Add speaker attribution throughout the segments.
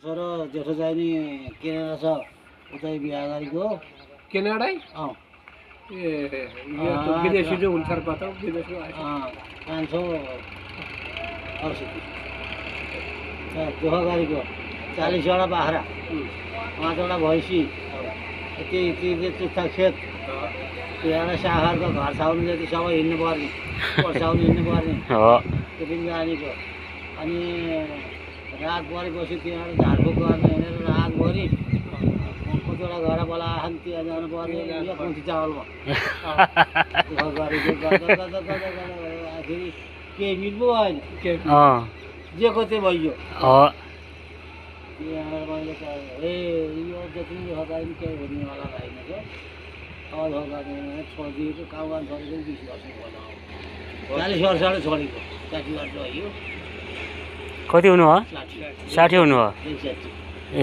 Speaker 1: छोरो जेठो चाहिँ नि केनेडा छ उतै बिहा गरेको
Speaker 2: केनेडा ए यो त विदेशी जो हुन्छ र पता विदेशी
Speaker 1: कान्छो 68 दुःख गरेको 40वटा बाख्रा 5वटा भैँसी त्यही चुच्चा खेत त्यहाँ साखरको घर छाउनु जति सबै हिँड्नु पर्ने पर्साउनु हिँड्नु पर्ने त्यो पनि जानेको अनि रात परेपछि त्यहाँ झाडफुक गर्न हिँडेर रातभरि कतिवटा घर बोलाएछन् त्यहाँ जानु पर्ने यो कम्ती चावलमा दुःख गरेको आखिर केही मिल्नु भएन जेको चाहिँ भइयो त्यहाँ मैले ए यो जति दुःख गरे पनि केही हुनेवाला छैन क्या अब गर्ने छोडिदिएको काम गर्न छोडेको 20 वर्ष भयो 40 वर्षबाट छोडेको 60 वर्ष भयो
Speaker 3: कति हुनु हो 60 हुनु हो ए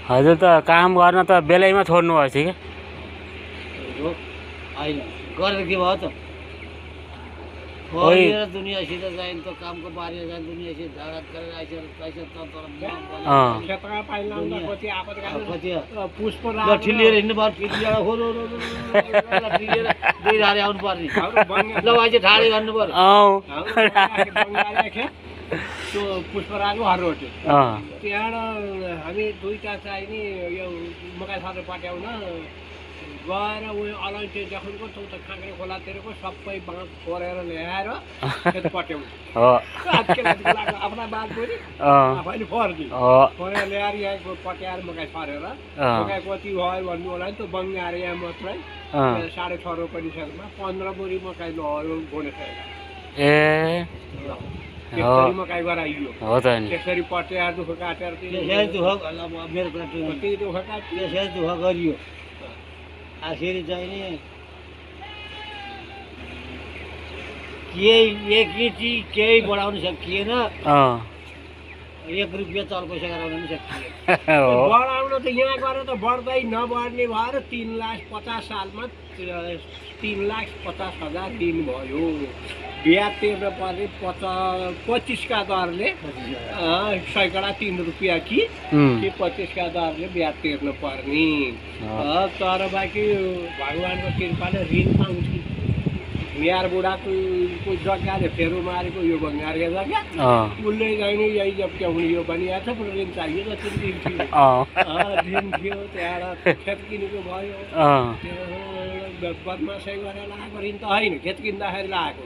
Speaker 3: हजुर त काम गर्न त बेलैमा छोड्नु भएछ क्या
Speaker 1: होइन गरेर के भयो त गरेर दुनियाँसित जाइन् त कामको बारेर जाइन् दुनियाँसित झाडा गरेर आइसकेर पैसा लट्ठी लिएर हिँड्नु पर्छ दुई धारे आउनु पर्ने ल अहिले ठाडे गर्नु पर्यो
Speaker 2: त्यो पुष्पराजको हरोटे त्यहाँबाट हामी दुईवटा चाहिँ नि यो मकै सर पट्याउन गएर उयो अलैँचे जखनको त काँक्रे खोलातिरको सबै बाँस कोरेर ल्याएर पट्याउनु आफ्ना बात गरी आफैले फर्ने खोरेर ल्याएर यहाँ पट्याएर मकै सरेर मकै कति भयो भन्नु होला नि त बङ्गाएर यहाँ मात्रै 6.5 रोपनी सकेमा 15 बोरी मकै लहरो गोडेर
Speaker 3: ए
Speaker 2: मकै गराइयो
Speaker 3: हो त नि
Speaker 2: त्यसरी पट्याएर दुःख काटेर
Speaker 1: मेरो
Speaker 2: त्यही दुःख काट्यो
Speaker 1: त्यसरी दुःख गरियो आखिर चाहिँ नि केही चिज केही बढाउन सकिएन 1 रुपियाँ चल पैसा गराउन पनि सकिएन
Speaker 2: बढाउन त यहाँ गएर त बढ्दै नबढ्ने भएर 3,50,000 सालमा 3,50,000 दिन भयो ब्याज तिर्न पर्ने 25 का दरले सैकडा 3 रुपियाँ कि 25 का दरले ब्याज तिर्नु पर्ने तर बाँकी भगवान्को कृपाले ऋण पाउँछ यार बुढाको जग्गाले फेरो मारेको यो बङ्गारको जग्गा उसले जाने यही जब क्याउने यो भनिएको छ पुरा ऋण चाहियो जति ऋण थियो त्यहाँबाट खेत किनेको भयो बदमासै गरेर लगाएको ऋण त होइन खेत किन्दाखेरि लगाएको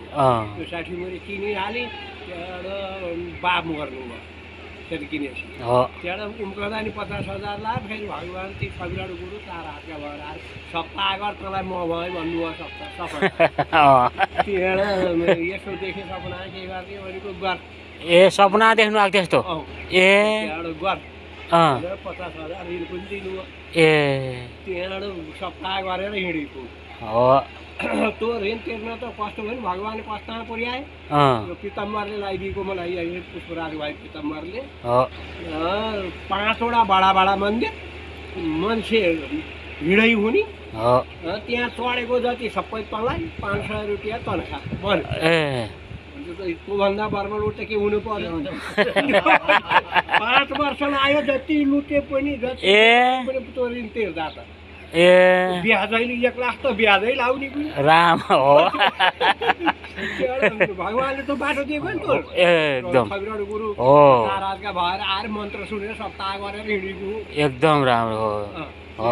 Speaker 2: त्यो 60 मुरी किनिहालेँ त्यहाँबाट बाप गर्नु भयो खेत किनेपछि त्यहाँबाट उम्कँदा नि 50,000 लाग्यो फेरि भगवान् ती छविराडो गुरु तार हातका भएर आएर सप्ताह गर तँलाई म भएँ भन्नुभयो सबै त्यहाँबाट यसो देखेँ सपना के गर्ने भनेको गर
Speaker 3: ए सपना देख्नु आएको त्यस्तो ए
Speaker 2: त्यहाँबाट गर 50,000 ऋण पनि दिनुभयो
Speaker 3: ए
Speaker 2: त्यहाँबाट सप्ताह गरेर हिँडेको त्यो ऋण तिर्न त कस्तो भयो नि भगवान्ले कष्टमा पुर्याए यो पिताम्बरले लगाइदिएको मलाई पुष्पराज भाइ पिताम्बरले 5वटा बडा मन्दिर मान्छे हिँडै हुने त्यहाँ चढेको जति सबै तँलाई 500 रुपियाँ तनखा भन्यो त्योभन्दा बर्मल उठ के हुनु पर्यो 5 वर्ष आयो जति लुटे पनि जति त्यो ऋण तिर्दा त
Speaker 3: ए
Speaker 2: ब्याजैले 1 लाख त ब्याजै लाउने
Speaker 3: राम हो
Speaker 2: भगवान्ले त बाटो दिएको नि त
Speaker 3: एकदम
Speaker 2: गुरु महाराजका भएर आएर मन्त्र सुनेर सप्ताह गरेर हिँडेको
Speaker 3: एकदम राम्रो हो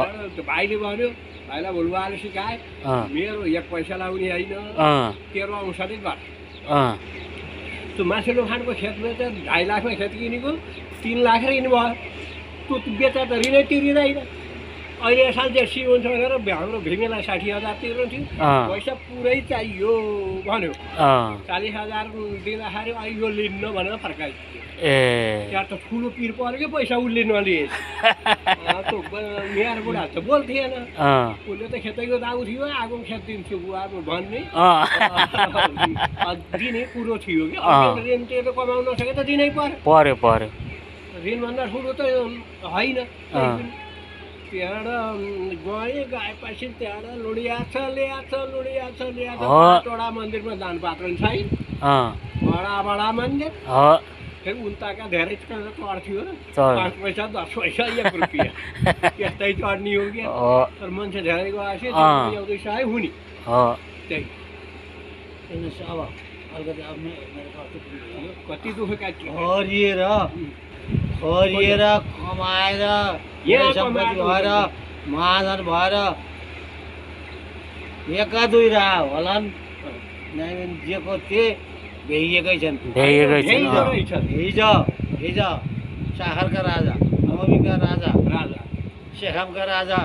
Speaker 2: भाइले भन्यो भाइलाई भुलुवाले सिकाए मेरो 1 पैसा लाउने होइन तेरो औषधि गर त्यो मासुलो खानको खेतमा त 2.5 लाखमा खेत किनेको 3 लाख ऋण भयो त्यो बेचा त ऋणै तिरिँदैन अहिले साल जेसी हुन्छ भनेर हाम्रो भिमेलाई 60,000 तिर्नु थियो पैसा पुरै चाहियो भन्यो 40,000 दिँदाखेरि अहिले यो लिन्न भनेर फर्काइ त्यहाँ त ठुलो पिर पऱ्यो कि पैसा उसले नलिए मेरो बुढा त बोल्थेन उसले त खेतैको दाउ थियो आगो खेत दिन्थ्यो बुवा भन्ने दिने कुरो थियो कि ऋण तिरेर कमाउन सके त दिनै पर्यो ऋणभन्दा ठुलो त होइन त्यहाँबाट गएँ गएपछि त्यहाँबाट लुडियाछ ल्याछ 5वटा मन्दिरमा दान पात्र छैन बडा मन्दिर फेरि उल्टाका धेरै चढ्थ्यो र
Speaker 3: चढ
Speaker 2: 5 पैसा 10 पैसा 1 रुपियाँ त्यस्तै चढ्ने हो क्या तर मान्छे धेरै गएपछि आउँदैछ है हुने त्यही
Speaker 1: हेर्नुहोस् अब अलिकति अब मेरो कस्तो पुग्यो।
Speaker 2: कति दुःख काट्यो
Speaker 1: हरिएर कमाएर
Speaker 2: यहाँ
Speaker 1: सम्पत्ति
Speaker 2: कमाएको
Speaker 1: भएर महाजन भएर एका दुई रहा होलान् जेको थिए भेइएकै छन् हिजो साखरका राजा मौमीका राजा सेखमका राजा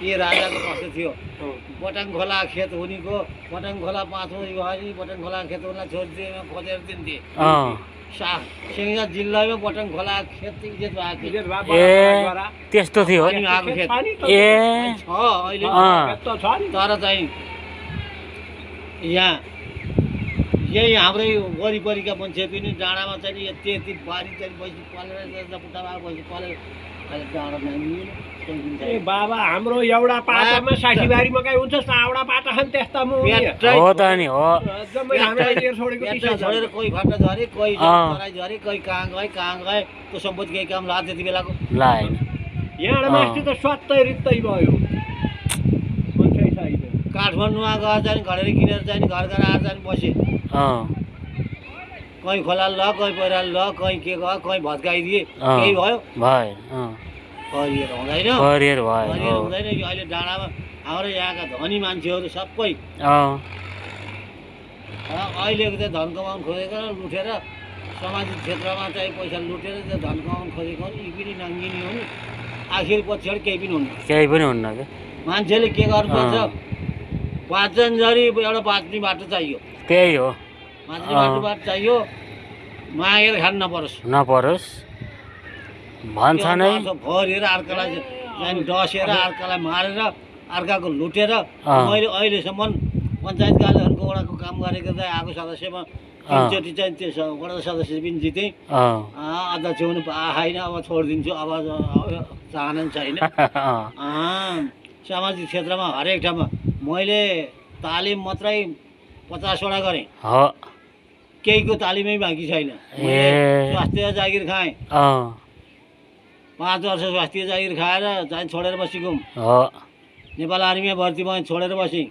Speaker 1: यी राजाको कस्तो थियो बटाङ खोला खेत हुनेको बटाङ खोला 5 वर्ष भयो बटाङ खोला खेत हुनलाई छोडिदिए खोजेर दिन्थे सिङ्जा जिल्लामा बटाङ खोला खेत इज्जत भएको
Speaker 3: ए त्यस्तो थियो
Speaker 1: अनि आएको खेत
Speaker 3: ए
Speaker 1: छ अहिले तर चाहिँ यहाँ यही हाम्रै वरिपरिका मान्छे पनि डाँडामा चाहिँ यति यति बारी चाहिँ भैँसी पालेर पुट्टामा भैँसी पालेर अहिले डाँडा नामिएन
Speaker 2: ए बाबा हाम्रो एउटा पाटामा 60 बारी मकै हुन्छ सावडा पाटा खान त्यस्ता
Speaker 3: हो त नि हो
Speaker 2: जम्मै हामीलाई लिएर छोडेको
Speaker 1: पेट्रै छोडेर कोही फाटा झरे कोही चराई झरे कोही कहाँ गए त्यो सम्पत्ति केही काम लाग्यो त्यति बेलाको
Speaker 3: लाएन
Speaker 2: यहाँ मास्टर त स्वात्तै रित्तै भयो मान्छे छैन
Speaker 1: काठमाडौँमा गएर चाहिँ घडेर किनेर चाहिँ घर घर आएर चाहिँ बसे कहीँ खोला ल कहीँ पहिरा ल कहीँ के भयो कहीँ भत्काइदिए केही भयो करियर हुँदैन
Speaker 3: करियर
Speaker 1: हुँदैन यो अहिले डाँडामा हाम्रो यहाँका धनी मान्छेहरू सबै अहिलेको चाहिँ धन कमाउनु खोजेको लुटेर सामाजिक क्षेत्रमा चाहिँ पैसा लुटेर चाहिँ धन कमाउनु खोजेको यी पनि नाङ्गिने हुन् आखिर पछाडि केही पनि हुन्न
Speaker 3: क्या
Speaker 1: मान्छेले के गर्नुपर्छ बाँच्न जरी एउटा बाँच्ने बाटो चाहियो
Speaker 3: त्यही हो
Speaker 1: बाँच्ने बाटो चाहियो मागेर खान
Speaker 3: नपरोस् भन्छ नै
Speaker 1: भरिएर अर्कालाई चाहिँ डसेर अर्कालाई मारेर अर्काको लुटेर मैले अहिलेसम्म पञ्चायत कार्यालयको वडाको काम गरेको चाहिँ आएको सदस्यमा 3 चोटि चाहिँ त्यो वडा सदस्य पनि जितेँ अध्यक्ष हुनु छैन अब छोडिदिन्छु अब चाहना छैन सामाजिक क्षेत्रमा हरेक ठाउँमा मैले तालिम मात्रै 50 वटा गरेँ केहीको तालिमै बाँकी छैन स्वास्थ्य जागिर खाएँ 5 वर्ष स्वास्थ्य जागिर खाएर चाहिँ छोडेर बसेको नेपाल आर्मीमा भर्ती भएँ छोडेर बसेँ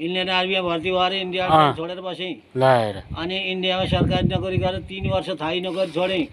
Speaker 1: इन्डियन आर्मीमा भर्ती भएर इन्डिया छोडेर बसेँ अनि इन्डियामा सरकारी नोकरी गरेर 3 वर्ष थाई नोकरी छोडेँ